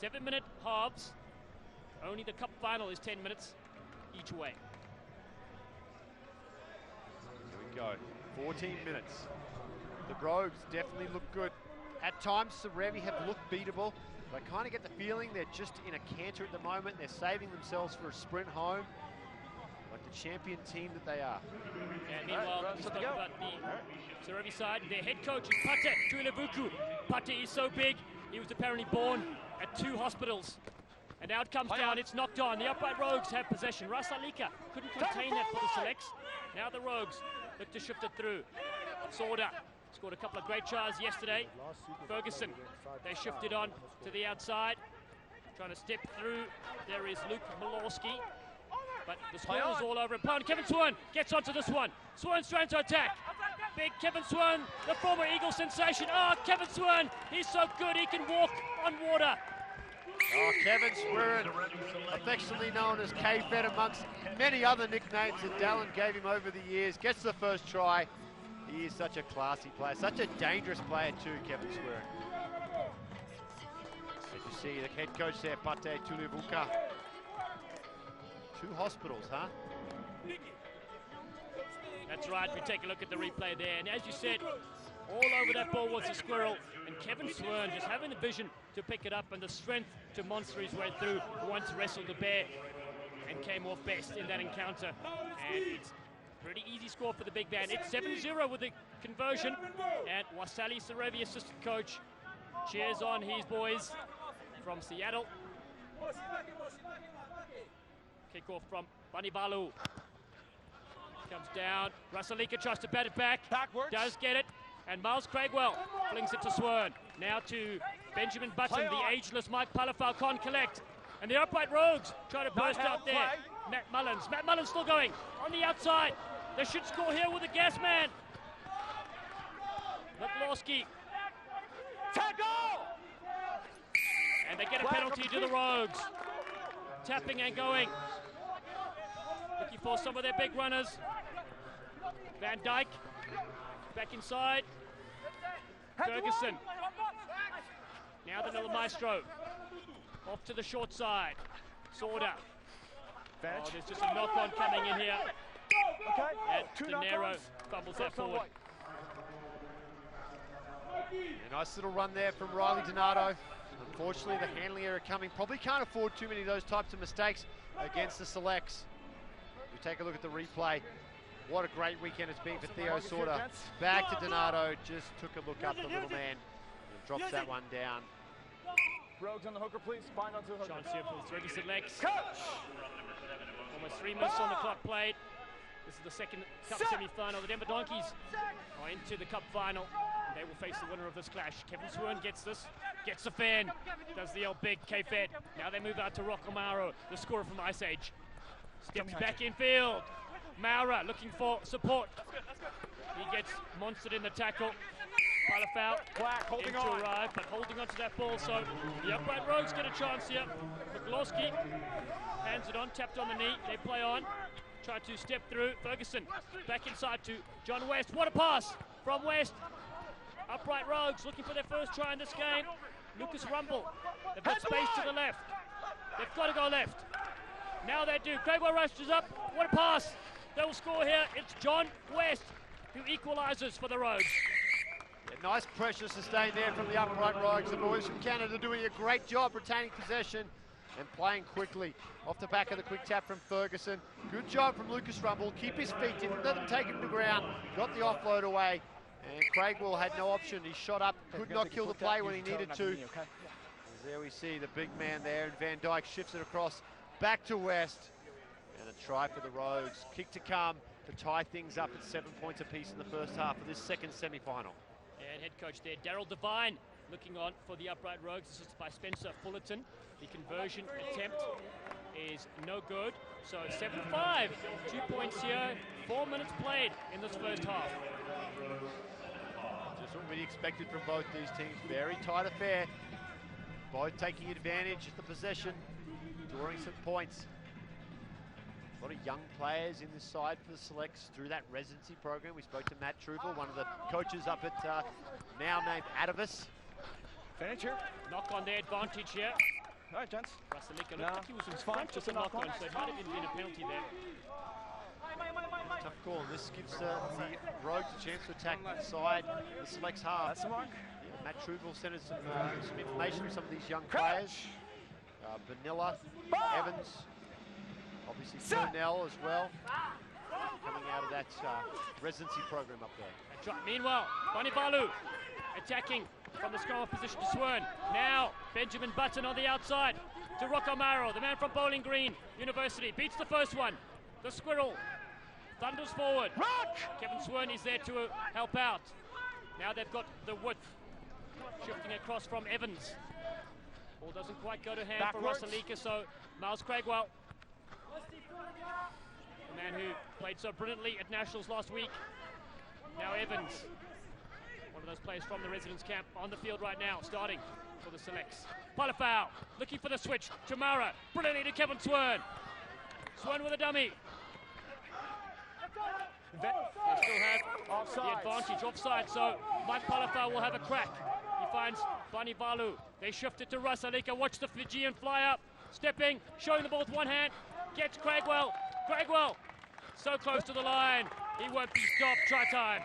7-minute halves. Only the cup final is 10 minutes each way. Here we go. 14 minutes. The Rogues definitely look good. At times, Serevi have looked beatable. But I kind of get the feeling they're just in a canter at the moment. They're saving themselves for a sprint home, like the champion team that they are. And meanwhile, we spoke about the Serevi side. Their head coach is Pate Tuilevuku. Pate is so big, he was apparently born at 2 hospitals. And now it comes down, it's knocked on. The upright Rogues have possession. Rasalika couldn't contain that for the selects. Now the Rogues look to shift it through. Sorda scored a couple of great tries yesterday. Ferguson, they shifted on to the outside. Trying to step through. There is Luke Milorski. But the squirrel is all over him. Kevin Swern gets onto this one. Swern's trying to attack. Big Kevin Swern, the former Eagle sensation. Oh, Kevin Swern, he's so good, he can walk on water. Oh, Kevin Swern, affectionately known as K-Fed amongst many other nicknames that Dallin gave him over the years, gets the first try. He is such a classy player, such a dangerous player too, Kevin Swern. As you see, the head coach there, Pate Tuilevuku. 2 hospitals, huh? That's right, we take a look at the replay there, and as you said, all over that ball was a squirrel, and Kevin Swern just having the vision to pick it up and the strength to monster his way through. Once wrestled the bear and came off best in that encounter. And it's a pretty easy score for the big man. It's 7-0 with the conversion, and Wasali Serevi, assistant coach, cheers on his boys from Seattle. Kickoff from Banibalu. Comes down, Rasalika tries to bat it back, does get it, and Miles Craigwell flings it to Swern. Now to Benjamin Button, the ageless Mike Palafal can't collect. And the upright Rogues try to burst out there. Matt Mullins still going on the outside. They should score here with the gas man. Mikulowski. And they get a penalty to the Rogues. Tapping and going. Looking for some of their big runners. Van Dijk back inside. Ferguson. Now the little maestro. Off to the short side. Sorda. Oh, there's just a knock-on coming in here. And De Niro fumbles that forward. A nice little run there from Riley Donato. Unfortunately, the handling error coming. Probably can't afford too many of those types of mistakes against the selects. We take a look at the replay. What a great weekend it's been for Theo Sorda. Back to Donato, just took a look up the little man and drops that one down. Rogues on the hooker, please. Bind onto the hooker. Chance here for the Serevi selects. Almost 3 minutes on the clock played. This is the second cup semi-final. The Denver Donkeys are into the cup final. And they will face the winner of this clash. Kevin Swern gets this, gets the fan, does the old big K-Fed. Now they move out to Rocco Mauro, the scorer from Ice Age. Steps back in field. Maura looking for support. He gets monstered in the tackle. Palafal holding to on. arrive, but holding on to that ball. So the upright Rogues get a chance here. Mikulowski hands it on, tapped on the knee. They play on. Try to step through. Ferguson back inside to John West. What a pass from West. Upright Rogues looking for their first try in this game. Lucas Rumble. They've got space to the left. They've got to go left. Now they do. Craigwell rushes up. What a pass. They will score here. It's John West who equalizes for the Rogues. Yeah, nice pressure sustained there from the upright Rogues. The boys from Canada doing a great job retaining possession and playing quickly. Off the back of the quick tap from Ferguson. Good job from Lucas Rumble. Keep his feet, didn't let them take him to the ground. Got the offload away. And Craigwell had no option. He shot up, could not kill the play when he needed to. There we see the big man there, and Van Dijk shifts it across back to West. And a try for the Rogues. Kick to come to tie things up at 7 points apiece in the first half of this second semi-final. And head coach there, Daryl Devine, looking on for the upright Rogues, assisted by Spencer Fullerton. The conversion attempt is no good. So 7-5, 2 points here, 4 minutes played in this first half. Just what we expected from both these teams. Very tight affair. Both taking advantage of the possession, drawing some points. A lot of young players in this side for the selects through that residency program. We spoke to Matt Truvel, one of the coaches up at now named Atavis. Finisher. Knock on their advantage here. All right, gents. Rasalika looked like he was in front of the knock-on, so it might have been a penalty there. Tough call. This gives the Rogues a chance to attack inside the selects half. That's the mark. Yeah, Matt Truville sent us some information on some of these young players. Vanilla, Evans, obviously Burnell as well, coming out of that residency program up there. That's right. Meanwhile, Bonivalu attacking from the scrum position to Swern. Now, Benjamin Button on the outside to Rocco Maro, the man from Bowling Green University. Beats the first one. The Squirrel thunders forward. Kevin Swern is there to help out. Now they've got the width. Shifting across from Evans. Ball doesn't quite go to hand Backwards. for Rasalika, so Miles Craigwell, the man who played so brilliantly at Nationals last week. Now Evans, one of those players from the residence camp, on the field right now, starting for the selects. Polifau, looking for the switch. Chamara, brilliantly to Kevin Swern. Swern with a dummy. They still have the advantage offside, so Mike Polifau will have a crack. He finds Bonivalu. They shift it to Rasalika. Watch the Fijian fly up. Stepping, showing the ball with one hand. Gets Craigwell. Craigwell, so close to the line. He won't be stopped. Try time.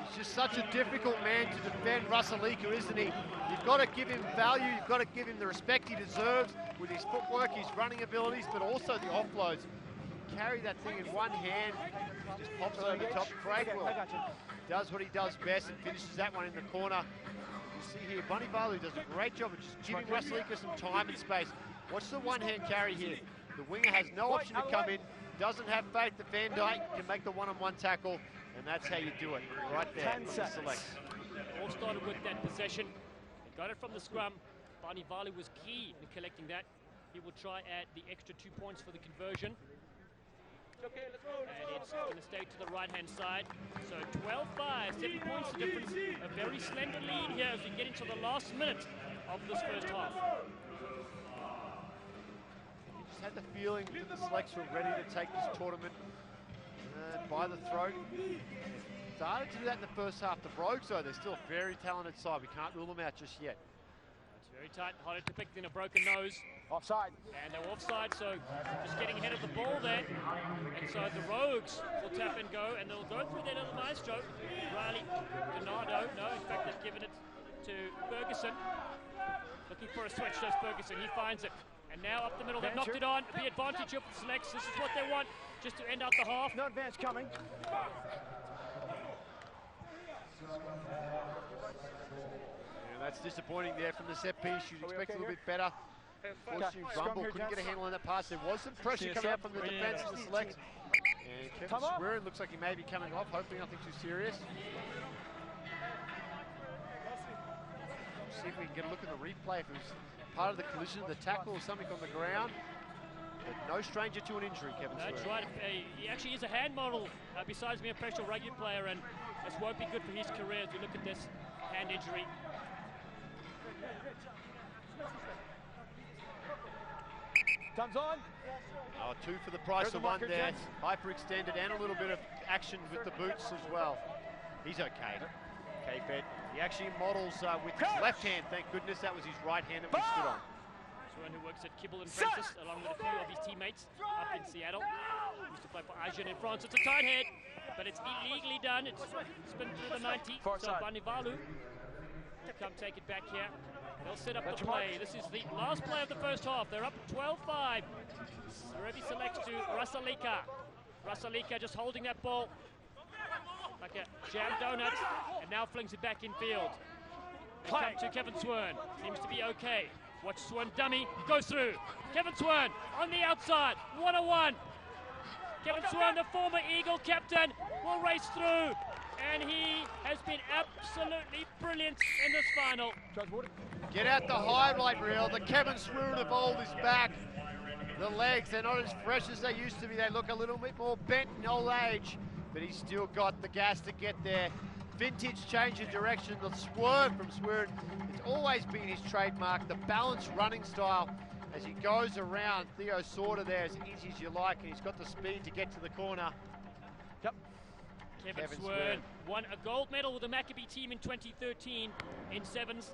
He's just such a difficult man to defend, Rasalika, isn't he? You've got to give him value. You've got to give him the respect he deserves with his footwork, his running abilities, but also the offloads. Carry that thing in one hand, just pops over the top. Craigwell does what he does best and finishes that one in the corner. You see here, Bonivalu does a great job of just giving Rasalika some time and space. Watch the one-hand carry here. The winger has no option to come in, doesn't have faith that Van Dyke can make the one-on-one tackle, and that's how you do it, right there. 10 seconds. Selects. All started with that possession. They got it from the scrum. Bonivalu was key in collecting that. He will try add the extra 2 points for the conversion. And it's going to stay to the right-hand side. So 12-5, 7 points the difference. A very slender lead here as we get into the last minute of this first half. You just had the feeling that the selects were ready to take this tournament by the throat. Started to do that in the first half. The Rogues, though, they're still a very talented side. We can't rule them out just yet. It's very tight, harder to pick than a broken nose. Offside. And they're offside, so just getting ahead of the ball there. And so the Rogues will tap and go, and they'll go through their little maestro. Riley, Donato, no, in fact they've given it to Ferguson. Looking for a switch, does Ferguson, he finds it. And now up the middle, they've knocked it on. The advantage of the selects, this is what they want, just to end out the half. No advance coming. Yeah, that's disappointing there from the set piece. You'd expect a little bit better. Unfortunately, Rumble couldn't get a handle on that pass. There was some pressure coming out from the defense of the selects. And Kevin Swern looks like he may be coming off. Hopefully nothing too serious. See if we can get a look at the replay if it was part of the collision of the tackle or something on the ground. But no stranger to an injury, Kevin Swern. That's right. He actually is a hand model besides being a professional rugby player, and this won't be good for his career as we look at this hand injury. Time's on. Oh, 2 for the price of 1 there. Hyperextended and a little bit of action with the boots as well. He's okay. Okay, Fed. He actually models with his left hand. Thank goodness that was his right hand that we stood on. Swern, who works at Kibble and Francis, along with a few of his teammates up in Seattle. Used to play for Agen in France. It's a tight head, but it's illegally done. It's spin through the 90. So Bonivalu come take it back here. They'll set up the play. This is the last play of the first half. They're up 12-5. Serevi selects to Rasalika. Rasalika just holding that ball like a jam donut, and now flings it back in field. They come to Kevin Swern. Seems to be okay. Watch Swern dummy, goes through. Kevin Swern on the outside, 1-on-1. Kevin Swern, the former Eagle captain, will race through, and he has been absolutely brilliant in this final. Get out the highlight reel. The Kevin Swern of old is back. The legs, they're not as fresh as they used to be. They look a little bit more bent in old age, but he's still got the gas to get there. Vintage change of direction, the swerve from Swern. It's always been his trademark, the balanced running style as he goes around Theo Sorter there as easy as you like, and he's got the speed to get to the corner. Yep. Kevin Swern won a gold medal with the Maccabee team in 2013 in sevens,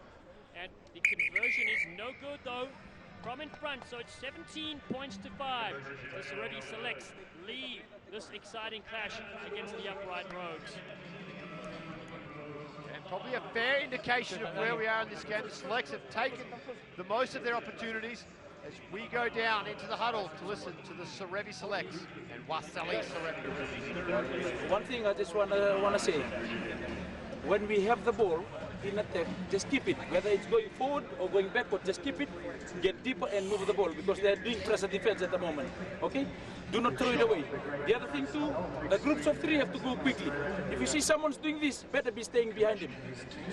and the conversion is no good though. from in front, so it's 17 points to 5. The Serevi Selects lead this exciting clash against the Upright Rogues. And probably a fair indication of where we are in this game. The Selects have taken the most of their opportunities as we go down into the huddle to listen to the Serevi Selects and Wasali Serevi. One thing I just wanna say, when we have the ball in attack, just keep it. Whether it's going forward or going backward, just keep it, get deeper and move the ball because they're doing pressure defense at the moment. Okay? Do not throw it away. The other thing too, the groups of 3 have to go quickly. If you see someone's doing this, better be staying behind him.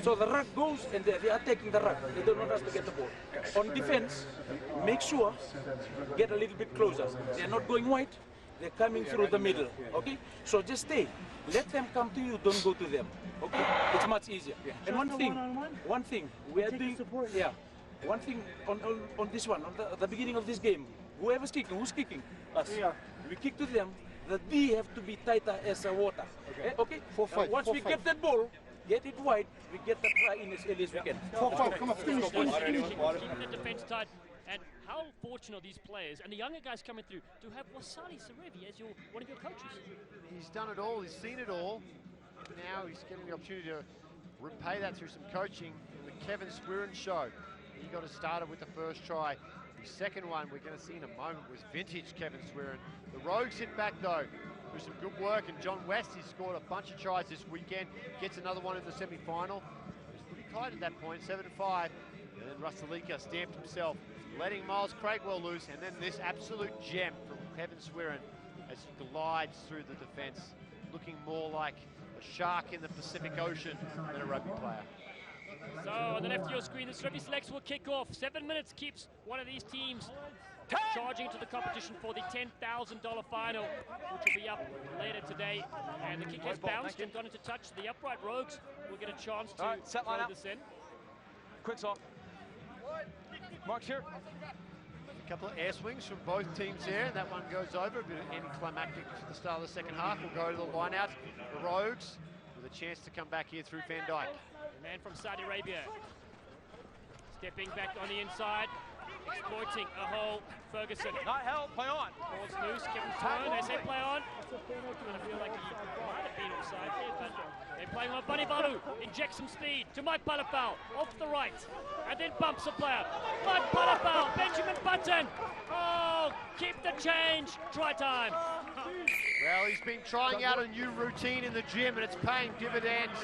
So the ruck goes and they are taking the ruck. They don't want us to get the ball. On defense, make sure, get a little bit closer. They're not going wide, they're coming through the middle. Okay? So just stay. Let them come to you, don't go to them. Okay? It's much easier. And one thing, we are doing, yeah, one thing on this one, on the beginning of this game, whoever's kicking, who's kicking? Us. Yeah. We kick to them, the D have to be tighter as water. Okay? Once we get that ball, get it wide, we get the try in as early as we can. Come on, finish. Keeping the defense tight. And how fortunate are these players and the younger guys coming through to have Wasali Serevi as one of your coaches? He's done it all, he's seen it all. Now he's getting the opportunity to repay that through some coaching in the Kevin Swiren show. He got us started with the first try. The second one we're going to see in a moment was vintage Kevin Swiren. The Rogues hit back though through some good work, and John West, he scored a bunch of tries this weekend, gets another one in the semi-final. It was pretty tight at that point, 7-5, and then Rusalika stamped himself, letting Miles Craigwell loose, and then this absolute gem from Kevin Swiren as he glides through the defence, looking more like a shark in the Pacific Ocean than a rugby player. So on the left of your screen, the Serevi Selects will kick off. 7 minutes keeps one of these teams charging into the competition for the $10,000 final, which will be up later today. And the kick has bounced and gone into touch. The Upright Rogues will get a chance to throw this in. Quick off. Mark's here. A couple of air swings from both teams there, and that one goes over. A bit of anticlimactic to the start of the second half. We'll go to the line out. The Rogues with a chance to come back here through Van Dyke. The man from Saudi Arabia stepping back on the inside, exploiting a hole. Ferguson. Not held, play on. Ball's loose, Kevin Turn, they say play on. I feel like he might have been offside there, but they're playing on. Bunny Balu injects some speed to Mike Palafau off the right, and then bumps a player. Mike Palafau, Benjamin Button. Oh, keep the change, try time. Well, he's been trying out a new routine in the gym, and it's paying dividends,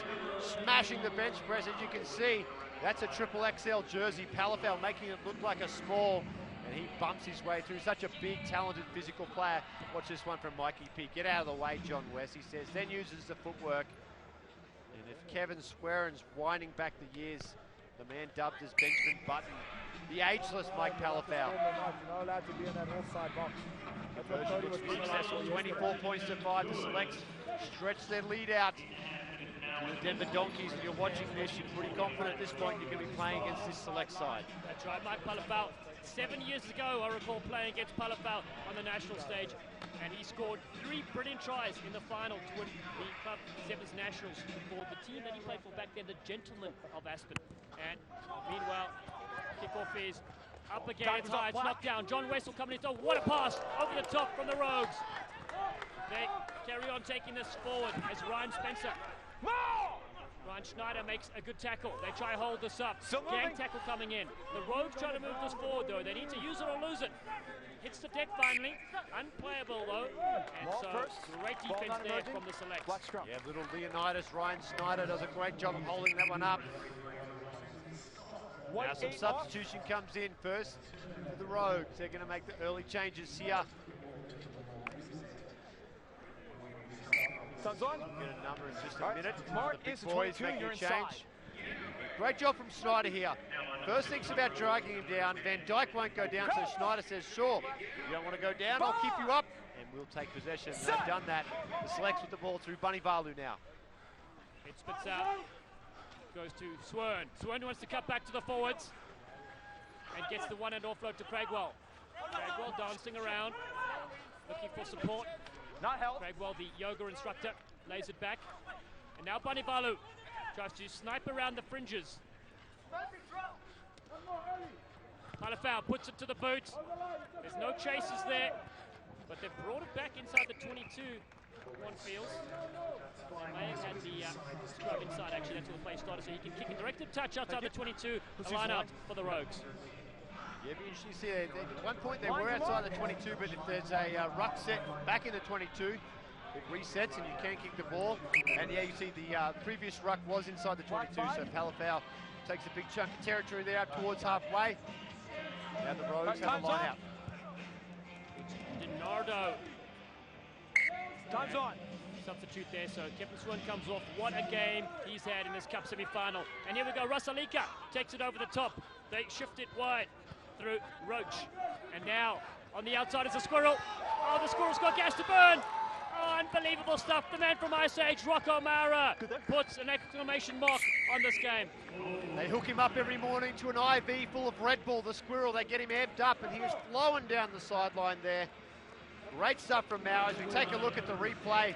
smashing the bench press. As you can see, that's a XXL jersey. Palafau making it look like a small, and he bumps his way through. Such a big, talented, physical player. Watch this one from Mikey P. Get out of the way, John West, he says, then uses the footwork. And if Kevin Sweren's winding back the years, the man dubbed as Benjamin Button, the ageless Mike Palafau. You're not allowed to be in that offside box. Version looks successful, 24 points to 5. The Selects stretch their lead out to the Denver Donkeys. If you're watching this, you're pretty confident at this point you're going to be playing against this Select side. That's right, Mike Palafau. 7 years ago, I recall playing against Palafau on the national stage, and he scored 3 brilliant tries in the final to win the Club Sevens Nationals for the team that he played for back then, the Gentlemen of Aspen. And meanwhile, kickoff is up again, it's high, it's knocked down. John West will come in, oh, what a pass over the top from the Rogues. They carry on taking this forward as Ryan Spencer. Ryan Schneider makes a good tackle. They try to hold this up. Gang tackle coming in. The Rogues try to move this forward though. They need to use it or lose it. Hits the deck finally. Unplayable though. And so great defense there from the Selects. Yeah, little Leonidas. Ryan Schneider does a great job of holding that one up. Now some substitution comes in first for the Rogues. They're going to make the early changes here. Sun's on. We'll get a number in just a minute. Mark the big is boys 22, making you're a inside. change. Great job from Schneider here. First thing's about dragging him down. Van Dyke won't go down, so Schneider says, sure, you don't want to go down, I'll keep you up, and we'll take possession. They've done that. The Selects with the ball through Bunny Valu now. It spits out. Goes to Swern. Swern wants to cut back to the forwards and gets the one-hand offload to Craigwell. Craigwell dancing around, looking for support. Not held. Craigwell, the yoga instructor, lays it back. And now Bunny Balu tries to snipe around the fringes. Palafau puts it to the boot. There's no chases there, but they've brought it back inside the 22, one feels. They may have had the scrub inside, actually. That's where the play started, so he can kick a directed touch outside the 22, a line out for the Rogues. Yeah, it'd be interesting to see. At one point they were outside the 22, but if there's a ruck set back in the 22, it resets and you can kick the ball. And yeah, you see the previous ruck was inside the 22, so Palafau takes a big chunk of territory there up towards halfway. Now the Rogues have a line out. DiNardo. Time's on. Substitute there, so Kevin Swan comes off. What a game he's had in this Cup semi-final. And here we go, Rasalika takes it over the top. They shift it wide through Roques. And now, on the outside is a Squirrel. Oh, the Squirrel's got gas to burn. Oh, unbelievable stuff. The man from Ice Age, Rocco Mara, puts an exclamation mark on this game. They hook him up every morning to an IV full of Red Bull, the Squirrel. They get him amped up, and he was flowing down the sideline there. Great stuff from Mara. As we take a look at the replay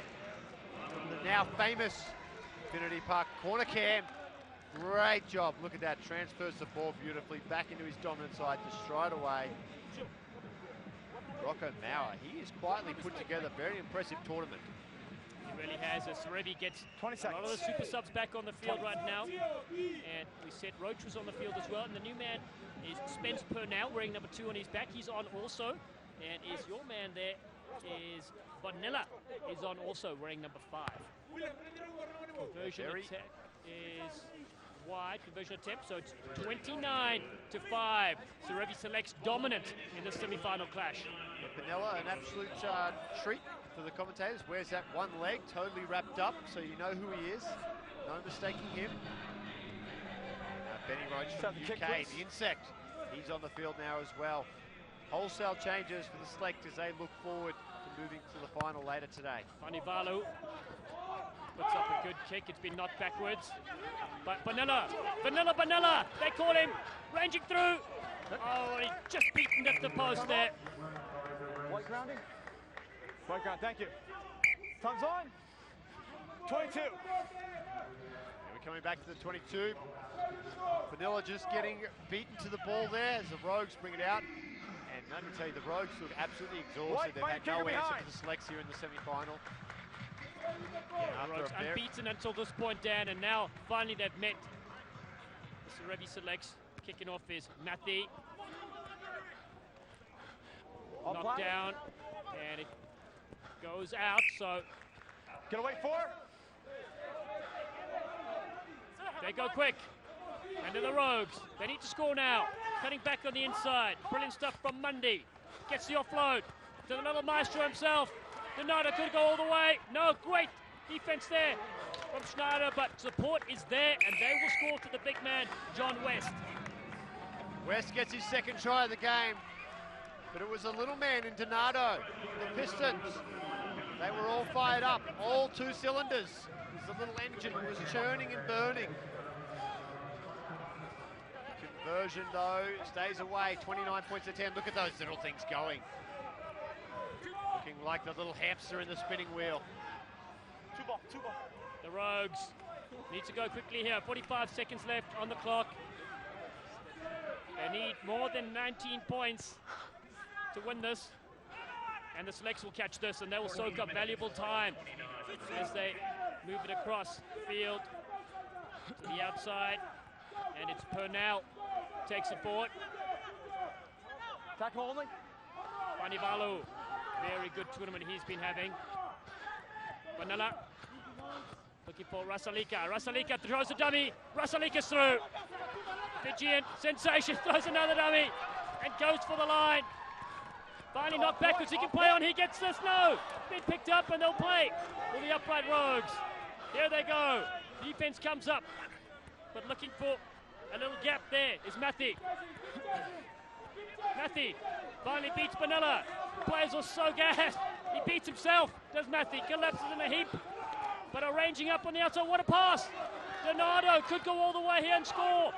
from the now famous Infinity Park corner cam. Great job. Look at that. Transfers the ball beautifully back into his dominant side to stride away. Rocco Mara, he has quietly put together a very impressive tournament. He really has. Serevi gets a lot of the super subs back on the field right now. And we said Roach was on the field as well. And the new man is Spence Purnell, wearing number 2 on his back. He's on also. And is your man there is Vanilla, is on also, wearing number 5. Conversion attack is wide, conversion attempt, so it's 29-5. Serevi selects dominant in the semi-final clash. Vanilla, an absolute treat for the commentators. Wears that one leg, totally wrapped up, so you know who he is. No mistaking him. Benny Roach from UK, the insect. He's on the field now as well. Wholesale changes for the select as they look forward to moving to the final later today. Vanivalu puts up a good kick. It's been knocked backwards. But Vanilla, they call him, ranging through. Oh, he just beaten at the post there. White grounding? White ground, thank you. Time's on. 22. And we're coming back to the 22. Vanilla just getting beaten to the ball there as the Rogues bring it out. And let me tell you, the Rogues look absolutely exhausted. They've had no answer for the selects here in the semi-final. Rogues unbeaten until this point, Dan, and now finally they've met. The Serevi selects. Kicking off is Matthew. Knocked down, and it goes out, so... Gonna wait for? They go quick. And to the Rogues. They need to score now. Cutting back on the inside. Brilliant stuff from Mundy. Gets the offload to the little maestro himself. DiNardo could go all the way. No, great defense there from Schneider, but support is there, and they will score to the big man, John West. West gets his second try of the game, but it was a little man in DiNardo. The Pistons, they were all fired up, all 2 cylinders. The little engine was churning and burning. Conversion, though, stays away. 29 points to 10. Look at those little things going. Looking like the little hamster in the spinning wheel. Two ball. The Rogues need to go quickly here. 45 seconds left on the clock. They need more than 19 points to win this. And the selects will catch this, and they will soak up valuable time as they move it across the field to the outside. And it's Purnell takes it forward. Tackle only. Vanivalu, very good tournament he's been having. Vanilla looking for Rasalika. Rasalika throws a dummy. Rasalika's through. Fijian sensation throws another dummy and goes for the line. Finally knocked backwards. He can play on. He gets this. No, been picked up and they'll play for the upright Rogues. Here they go. Defense comes up, but looking for a little gap there is Matthew. Matthew finally beats Vanilla. Players are so gassed. He beats himself. Does Matthew. Collapses in a heap. But arranging up on the outside. What a pass. DiNardo could go all the way here and score.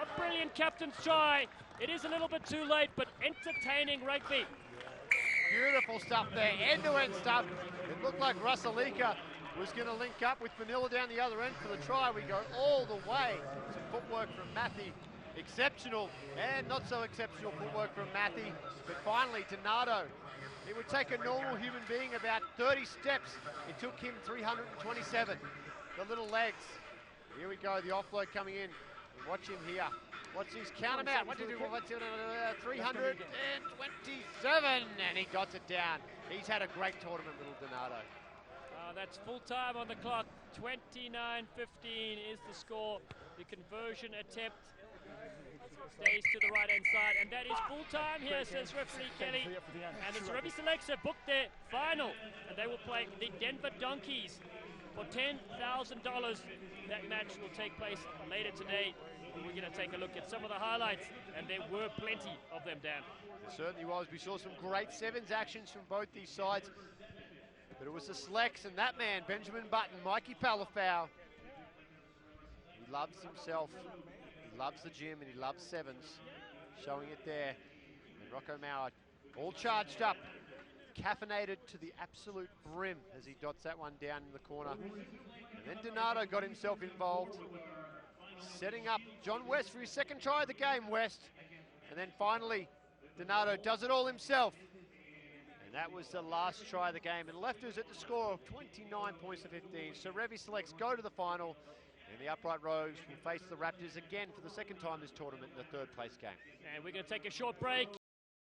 A brilliant captain's try. It is a little bit too late, but entertaining rugby. Beautiful stuff there. End-to-end stuff. It looked like Rasalika was going to link up with Vanilla down the other end for the try. We go all the way. Some footwork from Matthew Exceptional and not so exceptional footwork from Matthew, but finally Donato. It would take a normal human being about 30 steps. It took him 327. The little legs. Here we go, the offload coming in. Watch him here. What's his count him out? What did he do? 327, and he got it down. He's had a great tournament, little Donato. That's full time on the clock. 29-15 is the score. The conversion attempt stays to the right-hand side, and that is full time here, says referee Kelly. And the Serevi Selects have booked their final, and they will play the Denver Donkeys for $10,000. That match will take place later today. We're going to take a look at some of the highlights, and there were plenty of them, Dan. There certainly was. We saw some great sevens actions from both these sides, but it was the Selects and that man, Benjamin Button, Mikey P. He loves himself. He loves the gym and he loves sevens. Showing it there. And Rocco Mauer all charged up. Caffeinated to the absolute brim as he dots that one down in the corner. And then Donato got himself involved. Setting up John West for his second try of the game, West. And then finally, Donato does it all himself. And that was the last try of the game. And left us at the score of 29 points to 15. So Serevi Selects go to the final. And the Upright Rogues will face the Raptors again for the second time this tournament in the third place game. And we're going to take a short break.